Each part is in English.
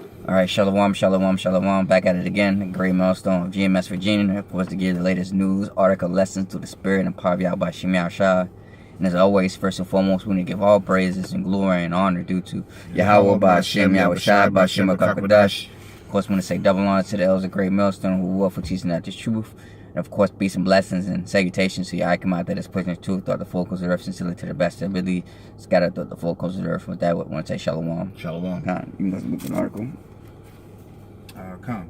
All right, shalom, shalom, shalom. Back at it again. The Great Milestone of GMS Virginia, of course, to give the latest news, article, lessons to the spirit and power by Shemi Shah. And as always, first and foremost, we need to give all praises and glory and honor due to Yahweh by Shem Yahweh Shai by Shem Kakadash. Of course, we want to say double honor to the elders of Great Milestone who will for teaching out this truth. And of course, peace and blessings and salutations to your Icon that is pushing the truth throughout the four corners of the earth, sincerely to the best of ability, scattered throughout the four corners of the earth. With that, we want to say shalom. Shalom. You must look at an article.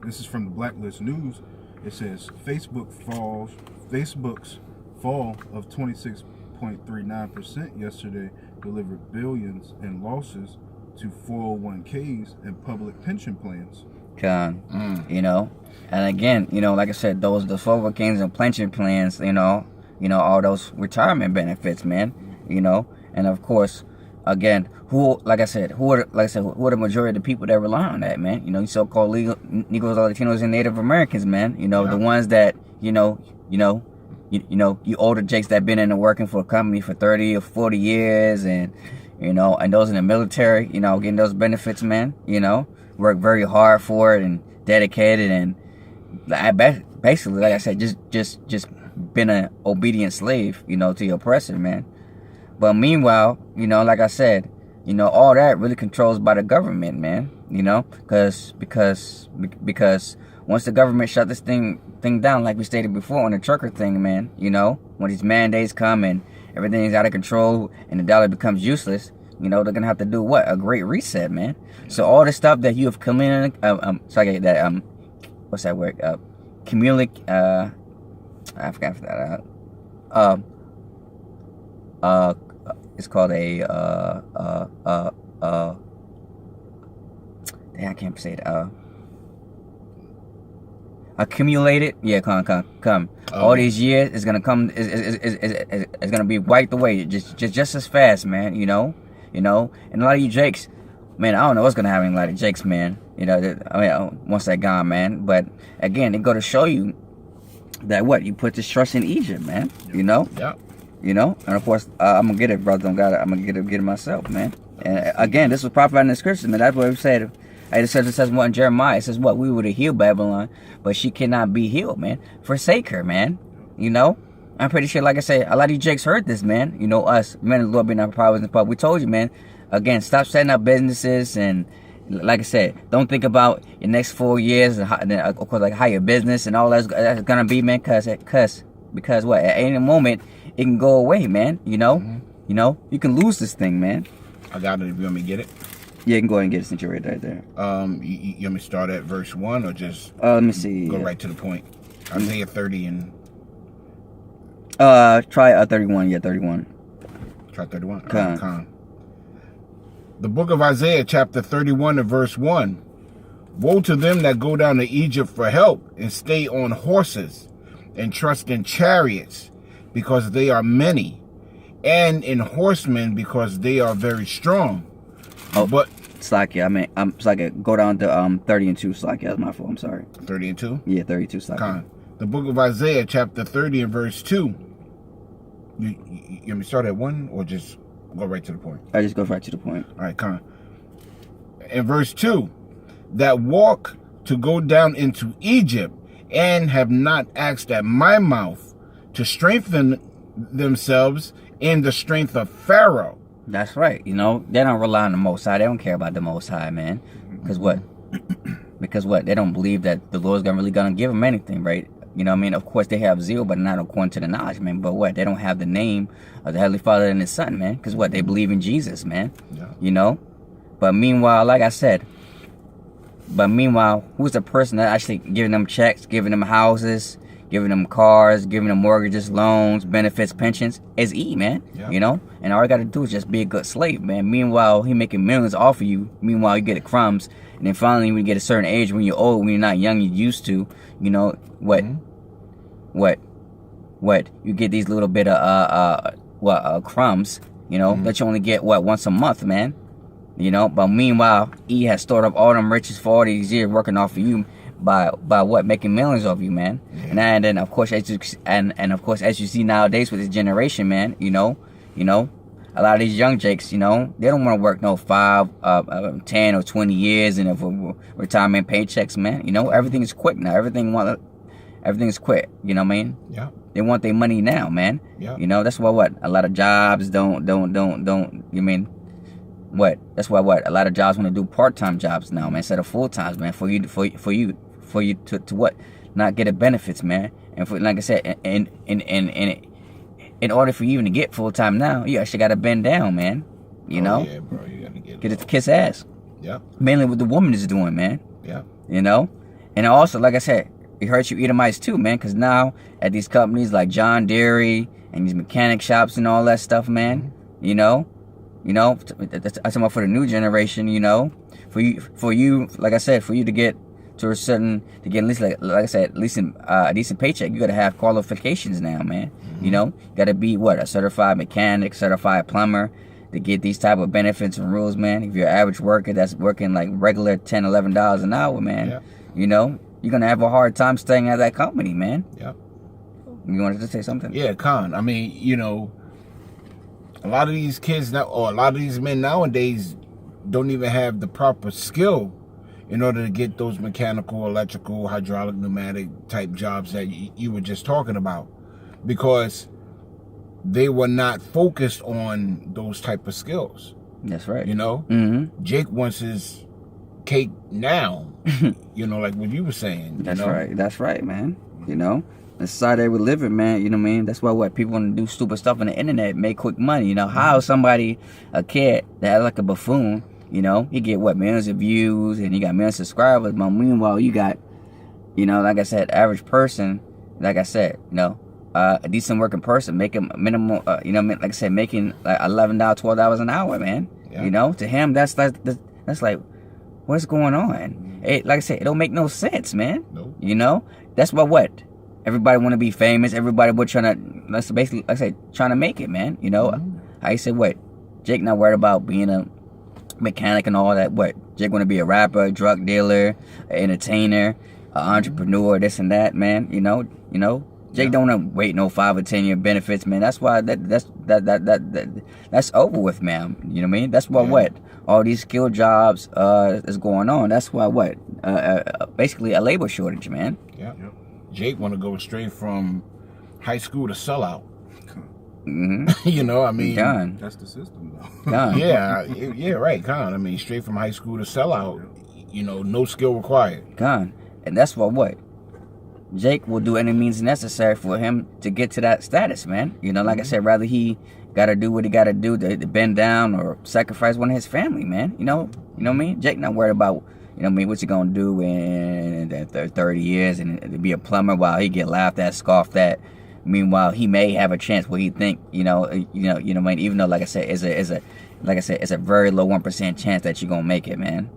This is from the Blacklist News. It says Facebook's fall of 26.39% yesterday delivered billions in losses to 401ks and public pension plans. You know, and again, you know, like I said, the 401ks and pension plans, you know, all those retirement benefits, man, you know, and of course, again, who are the majority of the people that rely on that, man? You know, so-called legal Negroes, Latinos, and Native Americans, man. You know, the ones that, you older jakes that been in and working for a company for 30 or 40 years, and and those in the military, getting those benefits, man. Work very hard for it and dedicated, and basically, like I said, just been an obedient slave, to your oppressor, man. But meanwhile, like I said, all that really controls by the government, man. Because once the government shut this thing down, like we stated before on the trucker thing, man, when these mandates come and everything's out of control and the dollar becomes useless, they're gonna have to do what? A great reset, man. So all the stuff that you have come in, what's that word? I forgot that. It's called I can't say it. Accumulated, come. All these years is gonna come. Is gonna be wiped away just as fast, man. And a lot of you jakes, man. I don't know what's gonna happen. A lot of jakes, man. Once they're gone, man. But again, it go to show you that you put this trust in Egypt, man. Yeah. And of course, I'm gonna get it, brother. I'm gonna get it myself, man. And again, this was prophesied in the scriptures, man. That's what it said. It says what in Jeremiah? It says what? We would have healed Babylon, but she cannot be healed, man. Forsake her, man. I'm pretty sure, like I said, a lot of you jakes heard this, man. Us, men of the Lord being our powers and power. We told you, man. Again, stop setting up businesses, and like I said, don't think about your next 4 years, and of course, like how your business and all that's gonna be, man. Because what? At any moment, it can go away, man. You can lose this thing, man. I got it if you want me to get it. Yeah, you can go ahead and get it since you're right there. You want me to start at verse 1 or just let me see. Go right to the point. Isaiah 30 and try 31. Yeah, 31. Try 31. Con. The book of Isaiah, chapter 31 and verse 1. Woe to them that go down to Egypt for help and stay on horses and trust in chariots, because they are many, and in horsemen, because they are very strong. But Slakia, I'm Slakia. Go down to 30 and 2. Slakia, that's my fault. I'm sorry. 30 and 2. Yeah, 32. Slakia. The book of Isaiah, chapter 30 and verse 2. You want me to start at 1 or just go right to the point? I just go right to the point. All right, con. In verse 2, that walk to go down into Egypt and have not asked at my mouth to strengthen themselves in the strength of Pharaoh. That's right. They don't rely on the Most High. They don't care about the Most High, man. Because what? They don't believe that the Lord's really gonna give them anything, right? Of course they have zeal, but not according to the knowledge, man. But what? They don't have the name of the Heavenly Father and His Son, man. Because what? They believe in Jesus, man. Yeah. But meanwhile, like I said, who's the person that actually giving them checks, giving them houses, giving them cars, giving them mortgages, loans, benefits, pensions? Is E, man. Yeah. And all you got to do is just be a good slave, man. Meanwhile, he making millions off of you. Meanwhile, you get the crumbs. And then finally, when you get a certain age, when you're old, when you're not young, you're used to, what? You get these little bit of crumbs, that you only get, once a month, man. But meanwhile, E has stored up all them riches for all these years working off of you by making millions of you, man. Yeah. And then of course as you see nowadays with this generation, man, a lot of these young Jakes, you know, they don't want to work no 5, 10 or 20 years and for retirement paychecks, man. You know, everything is quick now. Everything is quick. You know what I mean? Yeah. They want their money now, man. Yeah. You know, that's why what a lot of jobs don't. You mean what? That's why what a lot of jobs want to do part-time jobs now, man, instead of full-times, man. For you to what? Not get the benefits, man. And for, like I said, in order for you even to get full-time now, you actually got to bend down, man. You know? Yeah, bro. You got to get it to kiss ass. Yeah. Mainly what the woman is doing, man. Yeah. You know? And also, like I said, it hurts you Edomites too, man, because now at these companies like John Deere and these mechanic shops and all that stuff, man, you know, I'm talking about for the new generation, you know, for you, like I said, for you to get to a certain, to get at least, like I said, at least a decent paycheck, you got to have qualifications now, man. You know, you got to be a certified mechanic, certified plumber to get these type of benefits and rules, man. If you're an average worker that's working like regular $10, $11 an hour, man, you know, you're going to have a hard time staying at that company, man. Yeah. You wanted to say something? Yeah, Khan. I mean, you know, a lot of these kids now, or a lot of these men nowadays don't even have the proper skill in order to get those mechanical, electrical, hydraulic, pneumatic type jobs that you were just talking about, because they were not focused on those type of skills. That's right. You know? Mm-hmm. Jake wants his cake now. You know, like what you were saying. That's you know? right. That's right, man. You know? The society we live in, man, you know what I mean? That's why what people want to do stupid stuff on the internet, make quick money. You know, how somebody, a kid that like a buffoon, you know, he get millions of views and he got millions of subscribers, but meanwhile you got, you know, like I said, average person, like I said, you know, a decent working person making minimum, you know, like I said, making like $11, $12 an hour, man. Yeah. You know, to him that's like, what's going on? It, like I said, it don't make no sense, man. Nope. You know, that's what everybody want to be famous. Everybody would trying to, that's basically, like I said, trying to make it, man. You know, I said Jake not worried about being a mechanic and all that. Jake want to be a rapper, drug dealer, an entertainer, an entrepreneur, this and that, man. You know, Jake don't want to wait no 5 or 10 year benefits, man. That's why that's over with, man. You know what I mean? That's why all these skill jobs is going on. That's why basically a labor shortage, man. Yeah. Jake want to go straight from high school to sellout. Mm-hmm. You know, I mean, Con. That's the system, though. Yeah, right, Con. I mean, straight from high school to sellout. You know, no skill required. Con. And that's why Jake will do any means necessary for him to get to that status, man. You know, like I said, rather he got to do what he got to do to bend down or sacrifice one of his family, man. You know what I mean? Jake not worried about, you know what I mean, what's he going to do in 30 years and to be a plumber while he get laughed at, scoffed at. Meanwhile, he may have a chance where he think, you know what I mean, even though, like I said, it's a very low 1% chance that you're going to make it, man.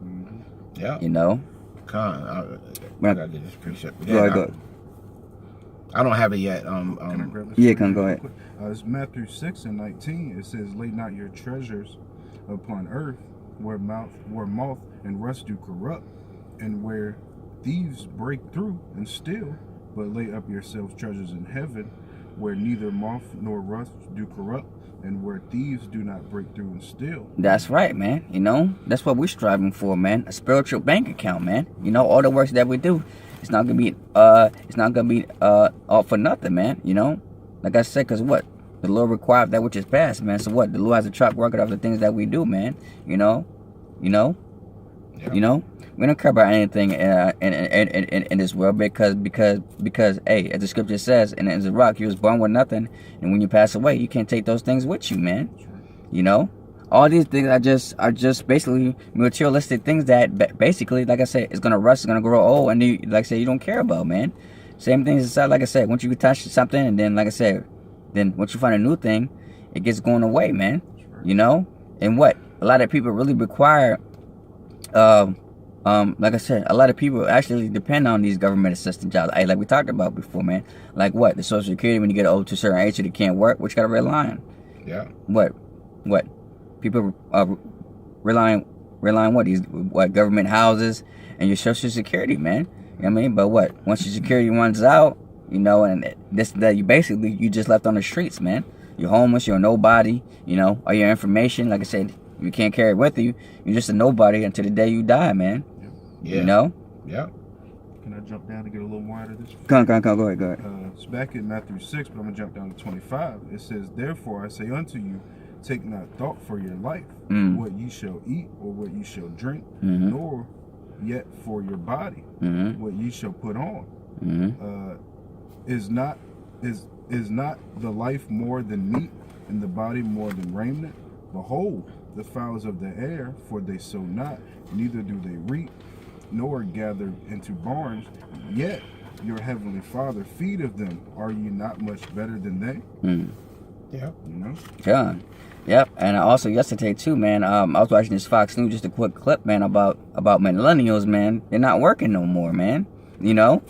Yeah. You know? Con, I gotta get this precept. Go ahead. I don't have it yet. Can I grab this? Yeah, go ahead. It's Matthew 6:19. It says, "Lay not your treasures upon earth, where moth and rust do corrupt, and where thieves break through and steal. But lay up yourselves treasures in heaven, where neither moth nor rust do corrupt, and where thieves do not break through and steal." That's right, man. You know, that's what we're striving for, man. A spiritual bank account, man. You know, all the works that we do, it's not gonna be all for nothing, man. You know, like I said, cause the Lord required that which is past, man. So the Lord has a track record of the things that we do, man. You know, we don't care about anything in this world because hey, as the scripture says, and as a rock, you was born with nothing, and when you pass away, you can't take those things with you, man. You know, all these things are just basically materialistic things that basically, like I said, it's gonna rust, it's gonna grow old, and you, like I said, you don't care about, man. Same things aside, like I said, once you touch something, and then like I said, then once you find a new thing, it gets going away, man. You know, and a lot of people really require, like I said, a lot of people actually depend on these government assistant jobs. Like we talked about before, man. Like the Social Security, when you get old to a certain age, you can't work, what you gotta rely on. Yeah. What? People relying what? These government houses and your Social Security, man. You know what I mean? But once your security runs out, you know, and you just left on the streets, man. you're homeless, you're a nobody, you know, all your information, like I said, you can't carry it with you. You're just a nobody until the day you die, man. Yeah. You know? Yeah. Can I jump down to get a little more out of this? Go ahead. It's back in Matthew 6, but I'm going to jump down to 25. It says, therefore I say unto you, take not thought for your life, what ye shall eat or what ye shall drink, nor yet for your body, what ye shall put on. Is not the life more than meat, and the body more than raiment? Behold, the fowls of the air, for they sow not, neither do they reap, nor gather into barns, yet your heavenly Father feedeth them. Are ye not much better than they? Yeah. You know? Yeah. Yep. And also yesterday too, man, I was watching this Fox News, just a quick clip, man, about millennials, man. They're not working no more, man. You know?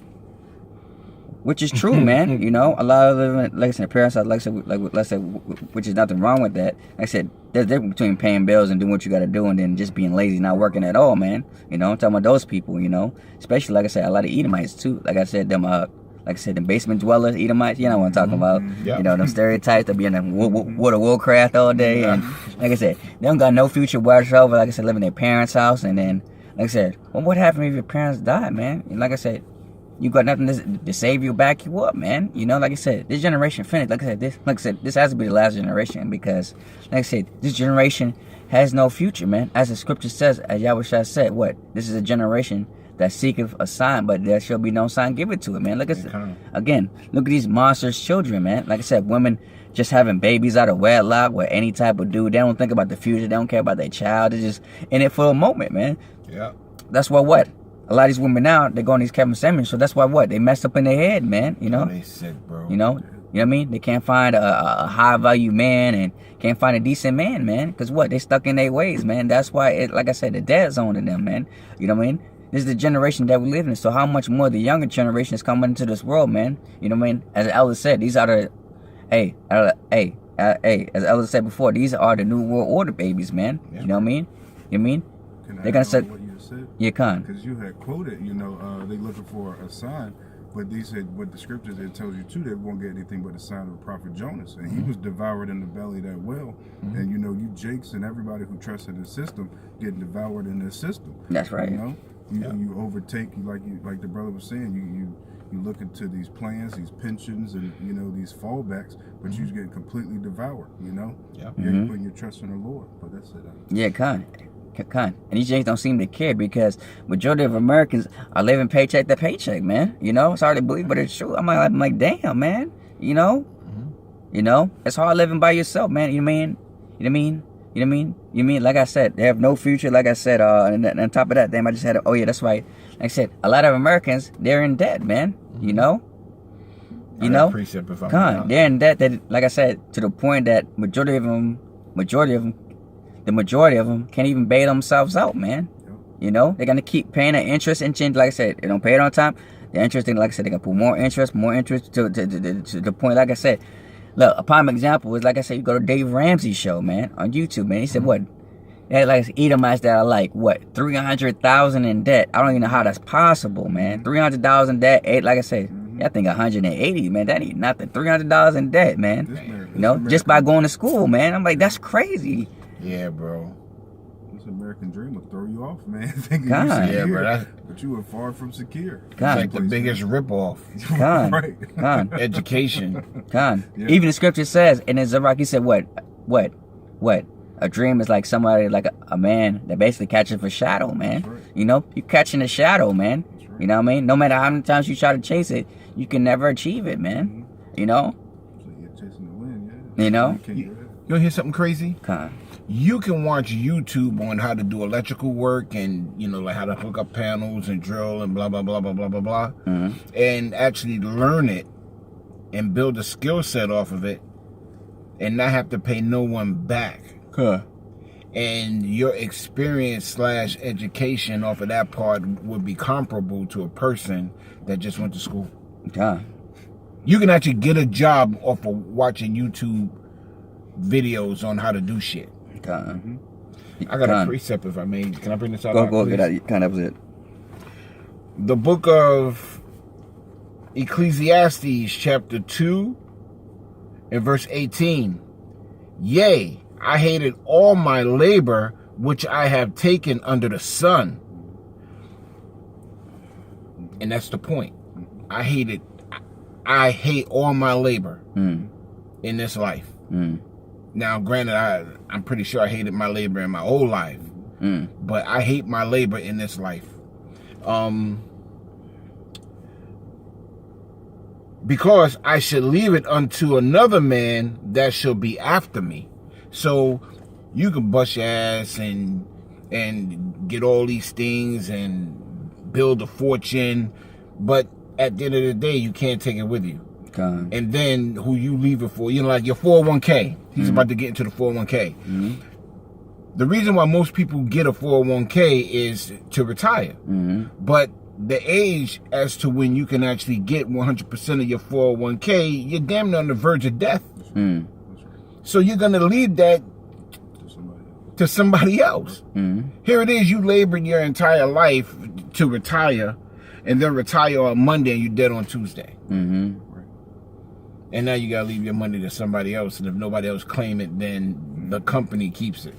Which is true, man. You know, a lot of them, like I said, parents, let's say, which is nothing wrong with that. Like I said, there's a difference between paying bills and doing what you got to do, and then just being lazy, not working at all, man. You know, I'm talking about those people. You know, especially like I said, a lot of Edomites too. Like I said, them, like I said, the basement dwellers, Edomites. You know what I'm talking about? Yep. You know, them stereotypes that be in the Woodcraft all day, and like I said, they don't got no future whatsoever. Like I said, living in their parents' house, and then, like I said, well, what happened if your parents died, man? And like I said, you got nothing to save you, back you up, man. You know, like I said, this generation finished. Like I said, this has to be the last generation, because, like I said, this generation has no future, man. As the scripture says, as Yahweh said, what? This is a generation that seeketh a sign, but there shall be no sign given to it, man. Look at again, look at these monsters' children, man. Like I said, women just having babies out of wedlock with any type of dude. They don't think about the future. They don't care about their child. They're just in it for a moment, man. Yeah. That's why what? A lot of these women now, they're going to these Kevin Samuels, so that's why what? They messed up in their head, man, you know? They sick, bro. You know what I mean? They can't find a high-value man and can't find a decent man, man, because what? They stuck in their ways, man. That's why, like I said, the dead zone to them, man. You know what I mean? This is the generation that we live in, so how much more the younger generation is coming into this world, man? You know what I mean? As Elder said, these are the, as Elder said before, these are the new world order babies, man. Yeah. You know what I mean? You know what I mean? They're gonna say, you can't. Because you had quoted, you know, they looking for a sign, but they said with the scriptures it tells you too they won't get anything but the sign of the prophet Jonas, and he was devoured in the belly of that well, and you know, you Jakes and everybody who trusts in the system getting devoured in this system. That's right. You know, you overtake, like the brother was saying, you look into these plans, these pensions, and you know, these fallbacks, but you're getting completely devoured. You know, you're putting your trust in the Lord. But that's it. Yeah, and these Jays don't seem to care, because majority of Americans are living paycheck to paycheck, man. You know, it's hard to believe, but it's true. I'm like, damn, man. You know, it's hard living by yourself, man. You know what I mean? Like I said, they have no future. Like I said, and on top of that, damn, I just had. Oh yeah, that's right. Like I said, a lot of Americans, they're in debt, man. You know. They're in debt. That, like I said, to the point that majority of them can't even bail themselves out, man. You know, they're gonna keep paying the interest and change. Like I said, they don't pay it on time. The interest, like I said, they can put more interest to the point. Like I said, look, a prime example is, like I said, you go to Dave Ramsey's show, man, on YouTube, man. He said what? They had like Edomites that are like what, 300,000 in debt. I don't even know how that's possible, man. $300 in debt. Like I said, I think 180, man. That ain't nothing. $300 in debt, man. You know, just by going to school, man. I'm like, that's crazy. Yeah, bro. This American dream will throw you off, man. Thinking God. you secure, Yeah, bro, but you were far from secure. God. It's like the biggest ripoff. God. Right. God. Education. God. Yeah. Even the scripture says, and in Zerach, he said, what? A dream is like somebody, like a man that basically catches a shadow, man. Right. You know, you catching a shadow, man. Right. You know what I mean? No matter how many times you try to chase it, you can never achieve it, man. You know? So you're chasing the wind, yeah. You know? You want to hear something crazy? God. You can watch YouTube on how to do electrical work and, you know, like how to hook up panels and drill and blah, blah, blah, blah, blah, blah, blah. And actually learn it and build a skill set off of it and not have to pay no one back. Huh. And your experience / education off of that part would be comparable to a person that just went to school. God. You can actually get a job off of watching YouTube videos on how to do shit. God. I got a precept, if I may. Can I bring this out? Go get that. Kind of was it. The book of Ecclesiastes, chapter 2, In verse 18, yea, I hated all my labor which I have taken under the sun. And that's the point. I hate all my labor in this life. Now, granted, I'm pretty sure I hated my labor in my old life, but I hate my labor in this life. Because I should leave it unto another man that shall be after me. So you can bust your ass and get all these things and build a fortune, but at the end of the day, you can't take it with you. God. And then who you leave it for, like your 401k. He's about to get into the 401k. The reason why most people get a 401k is to retire. But the age as to when you can actually get 100% of your 401k, you're damn near on the verge of death. So you're going to leave that to somebody else. Here it is, you labored your entire life to retire, and then retire on Monday and you're dead on Tuesday. And now you got to leave your money to somebody else, and if nobody else claim it, then the company keeps it.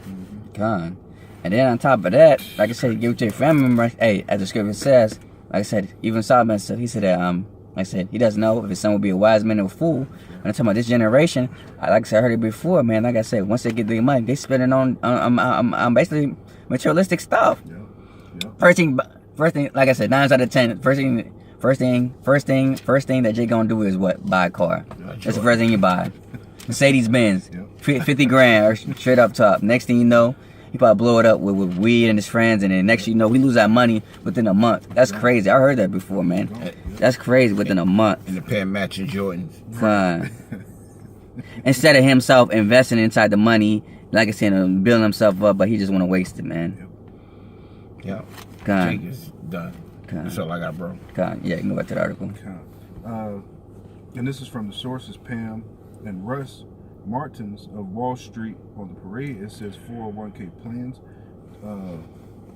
God. And then on top of that, like I said, you give it to your family member. Hey, as the scripture says, like I said, even Solomon said, he said that, like I said, he doesn't know if his son will be a wise man or a fool. And I'm talking about this generation, like I said, I heard it before, man. Like I said, once they get their money, they spend it on basically materialistic stuff. First thing, like I said, 9 out of 10, first thing that Jay gonna do is what? Buy a car. That's the first thing you buy. Mercedes Benz, 50 grand, or straight up top. Next thing you know, he probably blow it up with weed and his friends, and then next thing you know, we lose our money within a month. That's crazy. I heard that before, man. That's crazy within a month. And a pair of matching Jordans. Fine. Instead of himself investing inside the money, like I said, building himself up, but he just want to waste it, man. Yeah. God. Jake is done. That's all I got, bro. God. Yeah, you can go back to the article. And this is from the sources, Pam and Russ Martins of Wall Street on the parade. It says 401k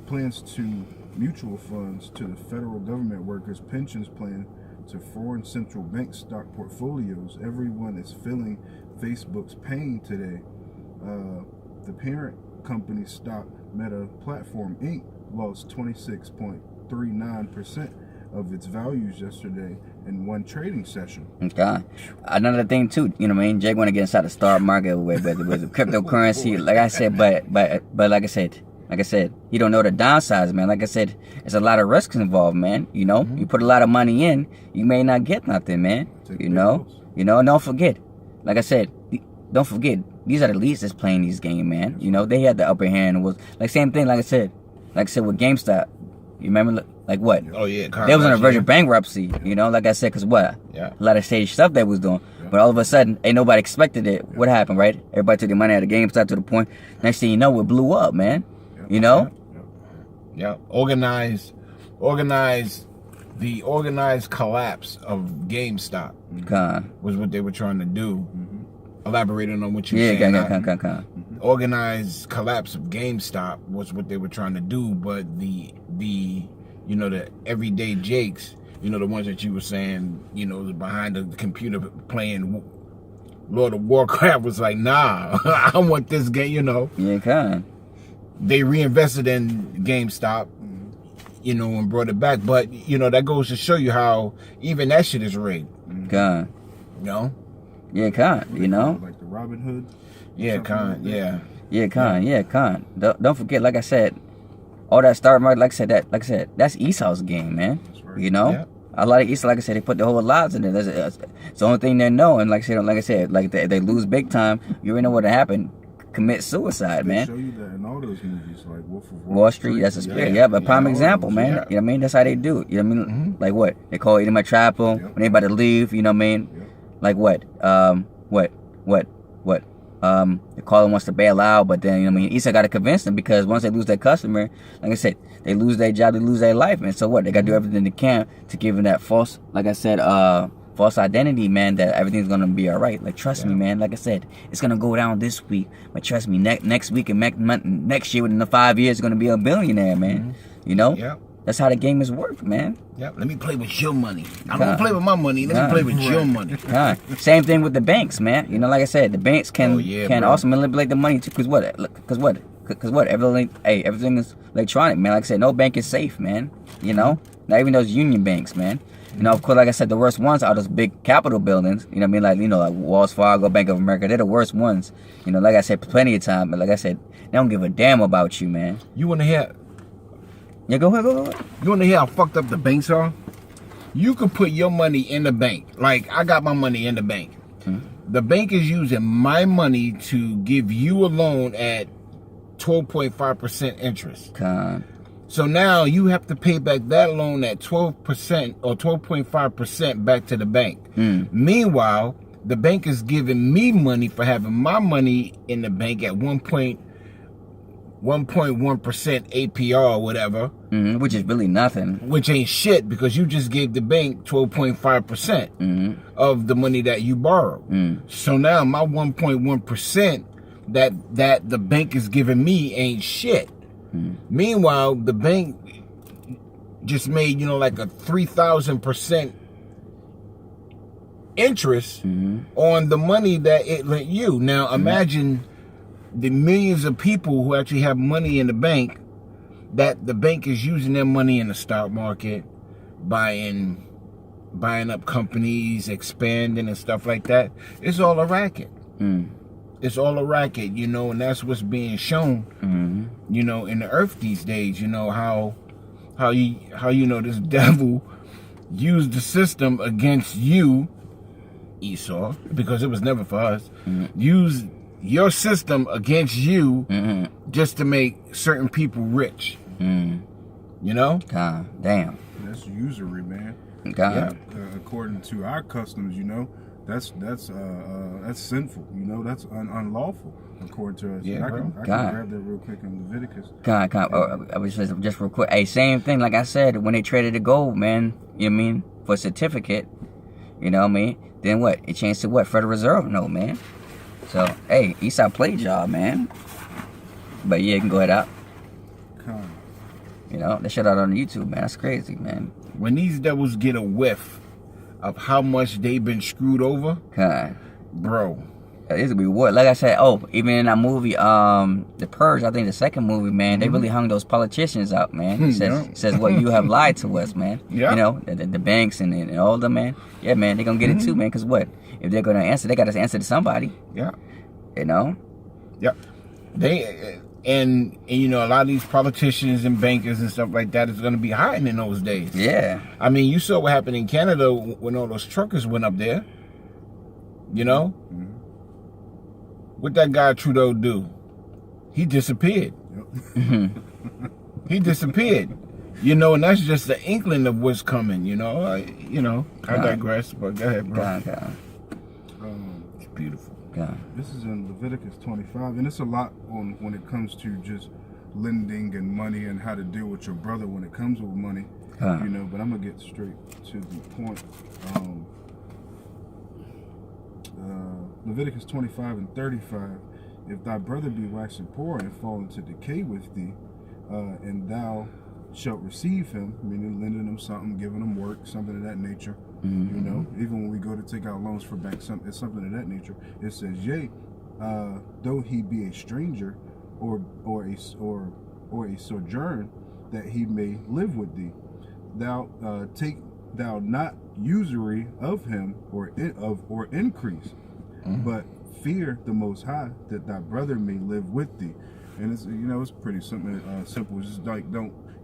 plans to mutual funds to the federal government workers' pensions plan to foreign central bank stock portfolios. Everyone is feeling Facebook's pain today. The parent company's stock, Meta Platform Inc., lost 26.39% of its values yesterday in one trading session. God. Another thing too, you know what I mean? Jake want to get inside the stock market with cryptocurrency. Like I said, but like I said, he don't know the downsides, man. Like I said, there's a lot of risks involved, man. You know, you put a lot of money in, you may not get nothing, man. You know, and don't forget, like I said, don't forget, these are the leads that's playing these games, man. You know, they had the upper hand. It was like same thing, like I said with GameStop. You remember, like what? Oh yeah, they was on the verge of bankruptcy. You know, like I said, cause what? Yeah. A lot of shady stuff they was doing. But all of a sudden, ain't nobody expected it. What happened, right? Everybody took their money out of GameStop to the point. Next thing you know, it blew up, man. You know? Yeah. Organized the organized collapse of GameStop was what they were trying to do. Elaborating on what you were saying. Organized collapse of GameStop was what they were trying to do, but the everyday Jakes, the ones that you were saying, behind the computer playing Lord of Warcraft was like, nah, I want this game, Yeah, They reinvested in GameStop, and brought it back. But, that goes to show you how even that shit is rigged. Yeah, Like the Robin Hood? Yeah, Don't forget, like I said, all that stock market, like I said, that's Esau's game, man. That's right. Yeah. A lot of Esau, like I said, they put their whole lives in it. It's the only thing they know. And like I said, they lose big time. You already know what happened. Commit suicide, man. They show you that in all those movies, like Wolf of Wall Street. That's a spirit. Yeah, but prime example, man. You know what I mean? That's how they do it. You know what I mean? Like what? They call it in my chapel when they about to leave. You know what I mean? Like what? The caller wants to bail out, but then, Esau got to convince them, because once they lose their customer, like I said, they lose their job, they lose their life, and so what? They got to do everything they can to give them that false, like I said, false identity, man, that everything's going to be all right. Like, trust me, man. Like I said, it's going to go down this week, but trust me, next week and next year, within the 5 years, it's going to be a billionaire, man. You know? Yeah. That's how the game is worked, man. Yep. Let me play with your money. I don't play with my money. Let me play with your money. Same thing with the banks, man. You know, like I said, the banks can also manipulate the money too. Cause what? Everything is electronic, man. Like I said, no bank is safe, man. You know, not even those union banks, man. You know, of course, like I said, the worst ones are those big Capitol buildings. You know what I mean? Like Wells Fargo, Bank of America. They're the worst ones. You know, like I said, plenty of time. But like I said, they don't give a damn about you, man. You want to hear? Yeah, go ahead. You want to hear how fucked up the banks are? You can put your money in the bank. Like, I got my money in the bank. The bank is using my money to give you a loan at 12.5% interest. So now you have to pay back that loan at 12% or 12.5% back to the bank. Meanwhile, the bank is giving me money for having my money in the bank at 1.1% APR or whatever. Which is really nothing. Which ain't shit, because you just gave the bank 12.5% of the money that you borrowed. So now my 1.1% that the bank is giving me ain't shit. Meanwhile, the bank just made, like a 3,000% interest on the money that it lent you. Now imagine the millions of people who actually have money in the bank, that the bank is using their money in the stock market, buying up companies, expanding and stuff like that. It's all a racket. It's all a racket, and that's what's being shown, in the earth these days. How this devil used the system against you, Esau, because it was never for us. Used your system against you just to make certain people rich. God damn. That's usury, man. God. According to our customs, that's sinful. That's unlawful according to us. Yeah, I can grab that real quick in Leviticus. I was just real quick. Hey, same thing. Like I said, when they traded the gold, man, for a certificate, then what? It changed to what? Federal Reserve note, man. So, hey, Esau played y'all, man. But yeah, you can go ahead out. They shut out on YouTube, man. That's crazy, man. When these devils get a whiff of how much they've been screwed over, bro. It's gonna be what? Like I said, even in that movie, The Purge, I think the second movie, man, they really hung those politicians out, man. He says, well, you have lied to us, man. The banks and all of them, man. Yeah, man, they're gonna get it too, man. Because what? If they're gonna answer, they gotta answer to somebody. Yeah. Yep. They and a lot of these politicians and bankers and stuff like that is gonna be hiding in those days. Yeah. I mean, you saw what happened in Canada when all those truckers went up there. What that guy Trudeau do? He disappeared. He disappeared. And that's just the inkling of what's coming. I digress, but go ahead, bro. It's beautiful. This is in Leviticus 25, and it's a lot on when it comes to just lending and money and how to deal with your brother when it comes with money. But I'm gonna get straight to the point. Leviticus 25 and 35. If thy brother be waxing poor and fall into decay with thee, and thou shalt receive him, meaning lending him something, giving him work, something of that nature. Even when we go to take out loans for banks, it's something of that nature. It says, yea, though he be a stranger or a sojourn, that he may live with thee. Thou take thou not usury of him or increase, but fear the Most High, that thy brother may live with thee. And it's it's pretty simple. It's just like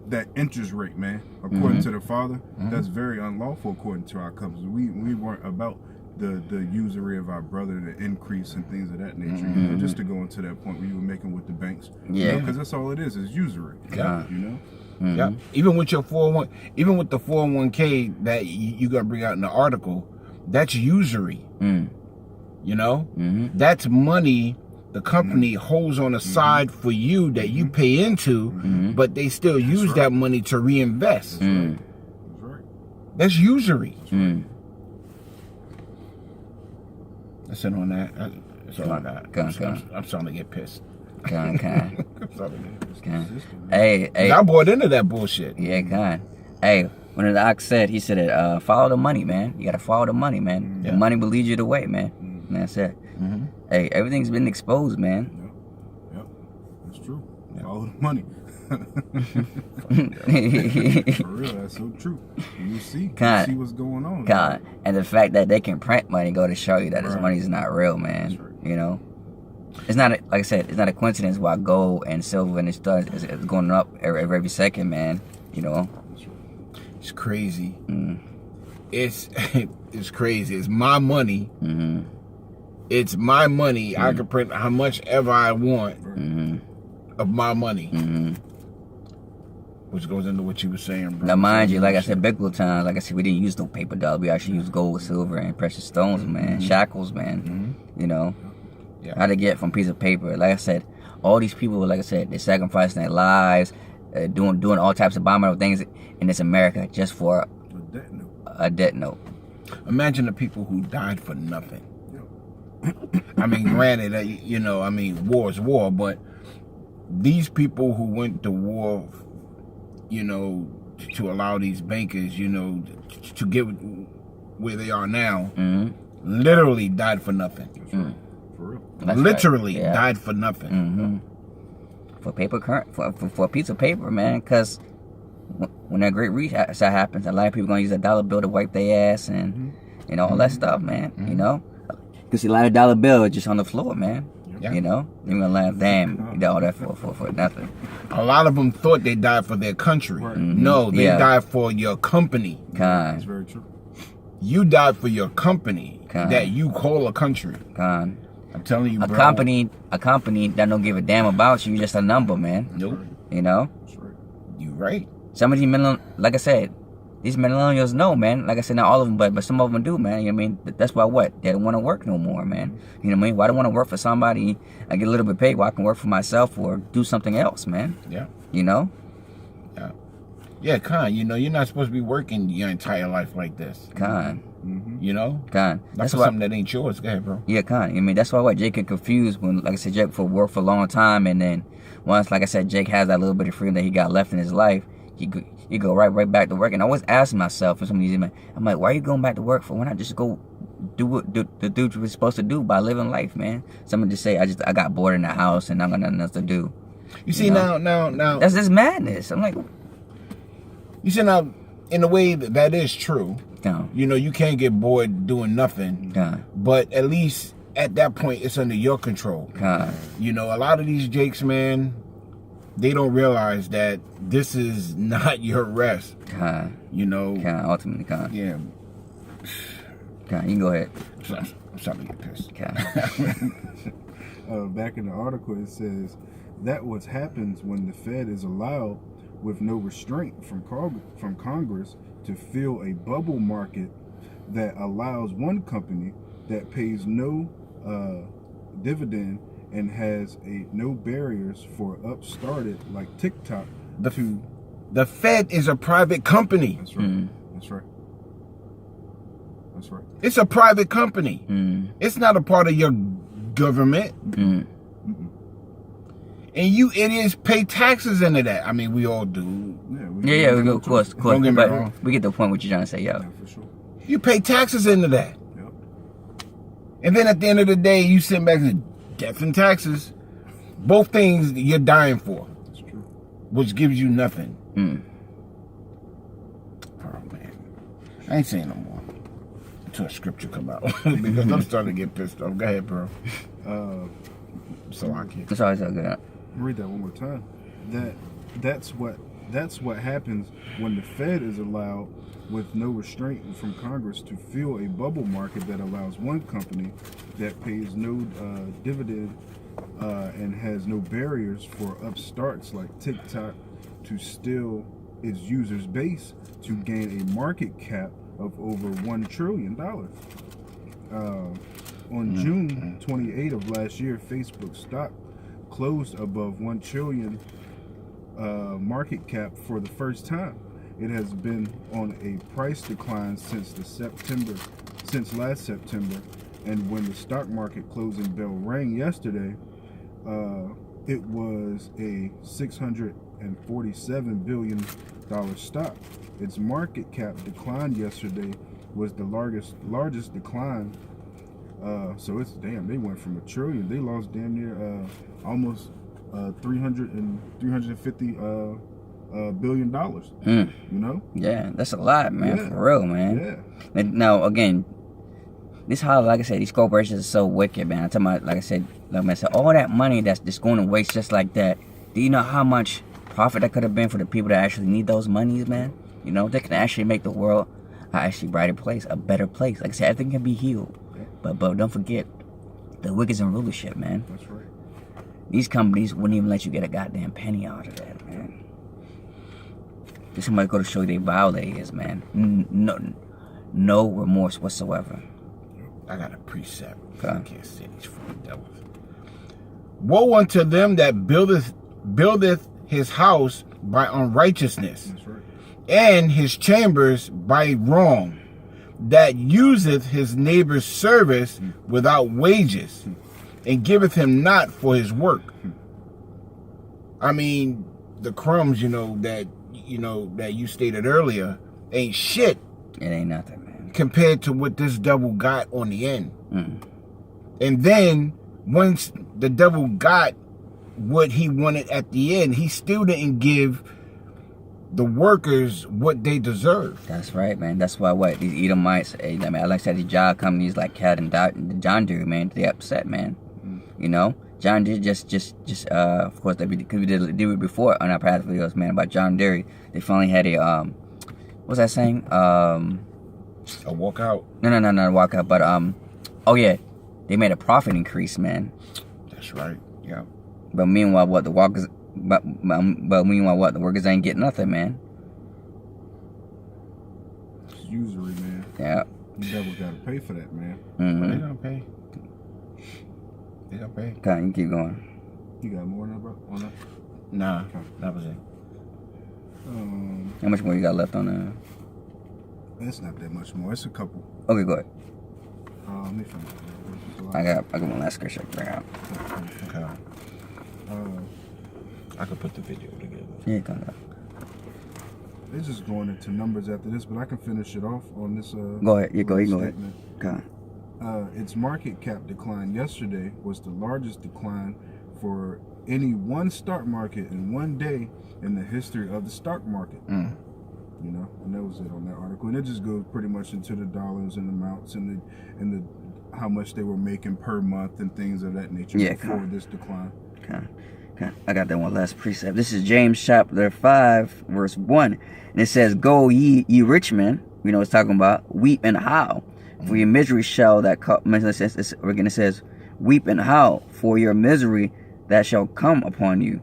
that interest rate, man. According to the Father, that's very unlawful according to our covenants. We weren't about the usury of our brother, the increase and things of that nature. Just to go into that point where you were making with the banks. Because that's all it is usury. Yeah. Even with your 401, even with the 401k that you got to bring out in the article, that's usury. That's money the company holds on the side for you that you pay into, but they still use that money to reinvest. That's right. That's usury. That's it on that. That's all I got. I'm starting to get pissed. Con. It's consistent, man. Hey. I bought into that bullshit. Yeah, con. Hey, when the ox said, he said, follow the money, man. You gotta follow the money, man. Yeah. The money will lead you the way, man. Mm-hmm. And that's it. Mm-hmm. Hey, everything's been exposed, man. Yep. That's true. Follow the money. For real, that's so true. You see what's going on. God, and the fact that they can print money go to show you that this Right. money's not real, man. That's right. You know, it's not like I said, it's not a coincidence why gold and silver and stuff is going up every second, man. You know, That's right. It's crazy. mm, It's it's crazy. It's my money. mm-hmm, It's my money. I can print how much ever I want mm-hmm, of my money. mm-hmm. Which goes into what you were saying, bro. Now, mind you, like I said, biblical times, like I said, we didn't use no paper dollar. We actually used gold, silver, and precious stones, man. Shackles, man. You know, Yeah. how to get from a piece of paper. Like I said, all these people, like I said, they're sacrificing their lives, doing all types of abominable things in this America just for With that note. a debt note. Imagine the people who died for nothing. I mean, granted, you know, I mean, war is war, but these people who went to war, you know, to allow these bankers, you know, to get where they are now, Mm-hmm. literally died for nothing. That's right. For real. That's Literally right. Yeah. died for nothing. Mm-hmm. For paper for a piece of paper, man. Because when that great reset happens, a lot of people gonna use a dollar bill to wipe their ass and all that stuff, man. You know, because a lot of dollar bills just on the floor, man. Yeah. You know, you're gonna laugh, damn, you did all that for nothing. A lot of them thought they died for their country. Right. No, they Yeah. died for your company. That's Con, very true. You died for your company Con. that you call a country. con. I'm telling you, A bro. company that don't give a damn about you, just a number, man. Nope. You know, That's right. You right. some of these like I said, these millennials know, man. Like I said, not all of them, but some of them do, man. You know what I mean? That's why what? They don't want to work no more, man. You know what I mean? Why do I want to work for somebody? I get a little bit paid where I can work for myself or do something else, man. Yeah. You know? Yeah, Con, you know, you're not supposed to be working your entire life like this. Con. Mm-hmm. You know? Con. Not That's for why. something that ain't yours. Go ahead, bro. Yeah, con. I mean, that's why Jake get confused when, like I said, Jake worked for a long time, and then once, like I said, Jake has that little bit of freedom that he got left in his life, he go right back to work. And I always ask myself, for some of these men, I'm like, why are you going back to work for? Why not just go do what you're supposed to do by living life, man? Someone just say, I got bored in the house and I got nothing else to do. You see, know? now, That's just madness. I'm like, you see, now, in a way, that is true. no, You know, you can't get bored doing nothing. con, But at least at that point, it's under your control. con, You know, a lot of these Jakes, man, they don't realize that this is not your rest. con, You know? ultimately con. Yeah. Con, you can go ahead. I'm starting to get pissed. Con. Back in the article, it says that what happens when the Fed is allowed with no restraint from Congress to fill a bubble market that allows one company that pays no dividend and has no barriers for upstarted like TikTok to. The Fed is a private company. That's right. Mm. That's right. That's right. It's a private company. Mm, It's not a part of your government. mm, And you idiots pay taxes into that. I mean, we all do. yeah, we go, of course, Don't get me but wrong. we get the point what you're trying to say, yo. Yeah, for sure. You pay taxes into that. Yep. And then at the end of the day, you sit back and death and taxes. Both things you're dying for, That's true. which gives you nothing. Mm. Oh, man. I ain't saying no more until a scripture come out. Because I'm starting to get pissed off. Go ahead, bro. So I can't. It's always so good. Read that one more time. That's what happens when the Fed is allowed with no restraint from Congress to fill a bubble market that allows one company that pays no dividend and has no barriers for upstarts like TikTok to steal its users base to gain a market cap of over $1 trillion. On June 28 of last year, Facebook stock closed above $1 trillion market cap for the first time. It has been on a price decline since last September, and when the stock market closing bell rang yesterday, it was a $647 billion stock. Its market cap declined yesterday, was the largest decline. So it's they went from $1 trillion. They lost damn near almost $350 billion. You know? Yeah, that's a lot, man. Yeah. For real, man. Yeah. And now again, this how, like I said, these corporations are so wicked, man. I'm talking about, like I said, all that money that's just going to waste just like that. Do you know how much profit that could have been for the people that actually need those monies, man? You know, they can actually make the world a brighter place, a better place. Like I said, everything can be healed. But don't forget, the wicked's in rulership, man. That's right. These companies wouldn't even let you get a goddamn penny out of that, man. Just somebody go to show you how vile they is, man. No remorse whatsoever. I got a precept. Okay. I can't say these fucking devils. Woe unto them that buildeth his house by unrighteousness, That's right. and his chambers by wrong, that useth his neighbor's service without wages, and giveth him not for his work. I mean, the crumbs, that you stated earlier, ain't shit It ain't nothing, man. compared to what this devil got on the end. And then once the devil got what he wanted at the end, he still didn't give the workers what they deserve. That's right, man. That's why these Edomites, like I said, these job companies like Cat and John Deere, man, they upset, man. You know, John Deere just of course, because we did it before on our past videos, man, about John Deere. They finally had a what's that saying? A walkout. No, walkout. But oh yeah, they made a profit increase, man. That's right. Yeah. But meanwhile, the workers ain't getting nothing, man. It's usury, man. Yeah. The devil got to pay for that, man. Mm-hmm. They don't pay. They don't pay. Okay, you keep going. You got more on that? Nah, Okay. that was it. How much more you got left on the? It's not that much more. It's a couple. Okay, go ahead. Let me find out. I got one last scripture to bring out. Okay. I could put the video together. Yeah, come on. It's just going into numbers after this, but I can finish it off on this. Go ahead. Yeah, go ahead. statement. Okay. Its market cap decline yesterday was the largest decline for any one stock market in one day in the history of the stock market. You know, and that was it on that article. And it just goes pretty much into the dollars and amounts and the how much they were making per month and things of that nature before this decline. Okay. I got that one last precept. This is James chapter 5, verse 1. And it says, Go ye rich men, it's talking about, weep and howl. For your misery shall that come. Again, it says, weep and howl for your misery that shall come upon you.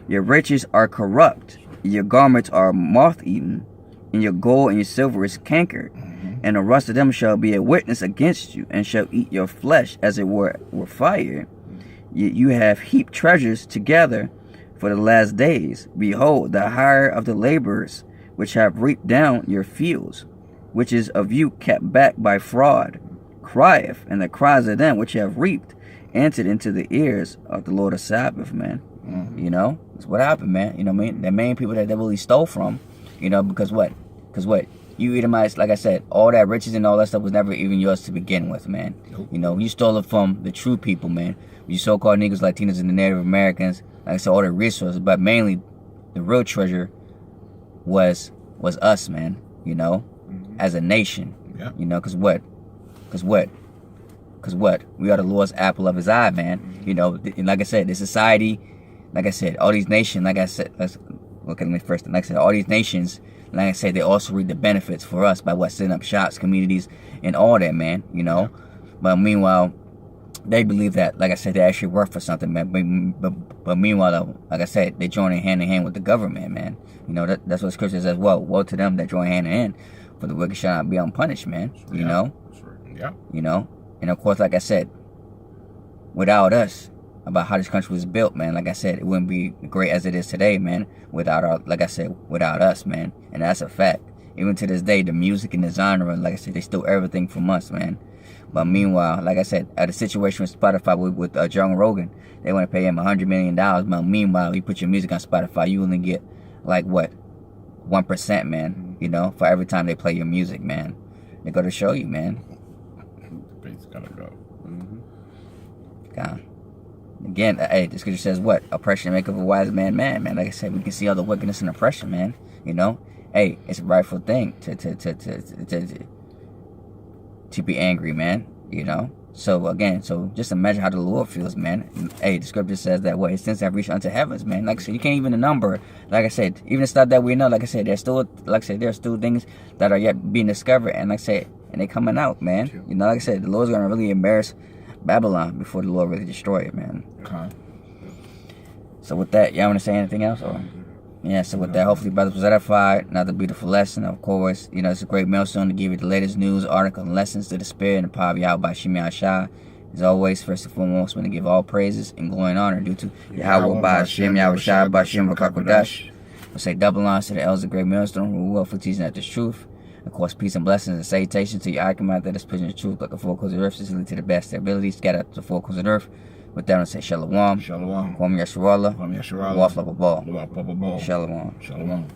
Your riches are corrupt, your garments are moth-eaten, and your gold and your silver is cankered. And the rust of them shall be a witness against you, and shall eat your flesh as it were fire. You have heaped treasures together for the last days. Behold, the hire of the laborers, which have reaped down your fields, which is of you kept back by fraud, crieth, and the cries of them which have reaped entered into the ears of the Lord of Sabbath, man. That's what happened, man. The main people that they really stole from, because what? You Edomites, like I said, all that riches and all that stuff was never even yours to begin with, man. Nope. You stole it from the true people, man. You so-called Negroes, Latinos, and the Native Americans, like I said, all the resources, but mainly the real treasure was us, man, as a nation. Yeah. Because what? We are the Lord's apple of his eye, man. And like I said, the society, like I said, all these nations, like I said, all these nations, like I said, they also reap the benefits for us by setting up shops, communities, and all that, man, But meanwhile, they believe that, like I said, they're actually worth for something, man. But meanwhile, though, like I said, they join hand in hand with the government, man. That's what Scripture says as well. Woe to them that join hand in hand, for the wicked shall not be unpunished, man. That's right. Yeah. And of course, like I said, without us, about how this country was built, man, like I said, it wouldn't be great as it is today, man, without us, man. And that's a fact. Even to this day, the music and the genre, like I said, they steal everything from us, man. But meanwhile, like I said, the situation with Spotify with Joe Rogan, they want to pay him $100 million. But meanwhile, you put your music on Spotify, you only get like what, 1%, man. You know, for every time they play your music, man. They go to show you, man. The bass gotta go. God. Again, hey, the scripture says what? Oppression make of a wise man, man. Like I said, we can see all the wickedness and oppression, man. You know, hey, it's a rightful thing to be angry, man. You know. So again, so just imagine how the Lord feels, man. Hey, the scripture says that what His sins have reached unto heavens, man. Like I said, you can't even number. Like I said, even the stuff that we know. Like I said, there's still things that are yet being discovered, and like I said, and they coming out, man. You know, like I said, the Lord's gonna really embarrass Babylon before the Lord really destroy it, man. Okay. So with that, y'all want to say anything else? Or? Yeah, so with that, hopefully brothers was edified. Another beautiful lesson, of course. You know, it's a great milestone to give you the latest news, article, and lessons to the spirit and the power of Yahweh by Shemi Shah. As always, first and foremost, we want to give all praises and glory and honor due to Yahweh by Shemi Yahweh Shah by Shemi Kakodash. We'll say double honors to the elders of Great Millstone who will for teaching at this truth. Of course, peace and blessings and salutations to your Achamat that is preaching the truth like the four corners of the earth, sincerely to the best of their abilities, scattered out to the four corners of the earth. With that, I say Shalom. Shalom. Kwam Yasharallah. Kwam Yasharallah. Waf Lababal. Shalom. Shalom. Shalom.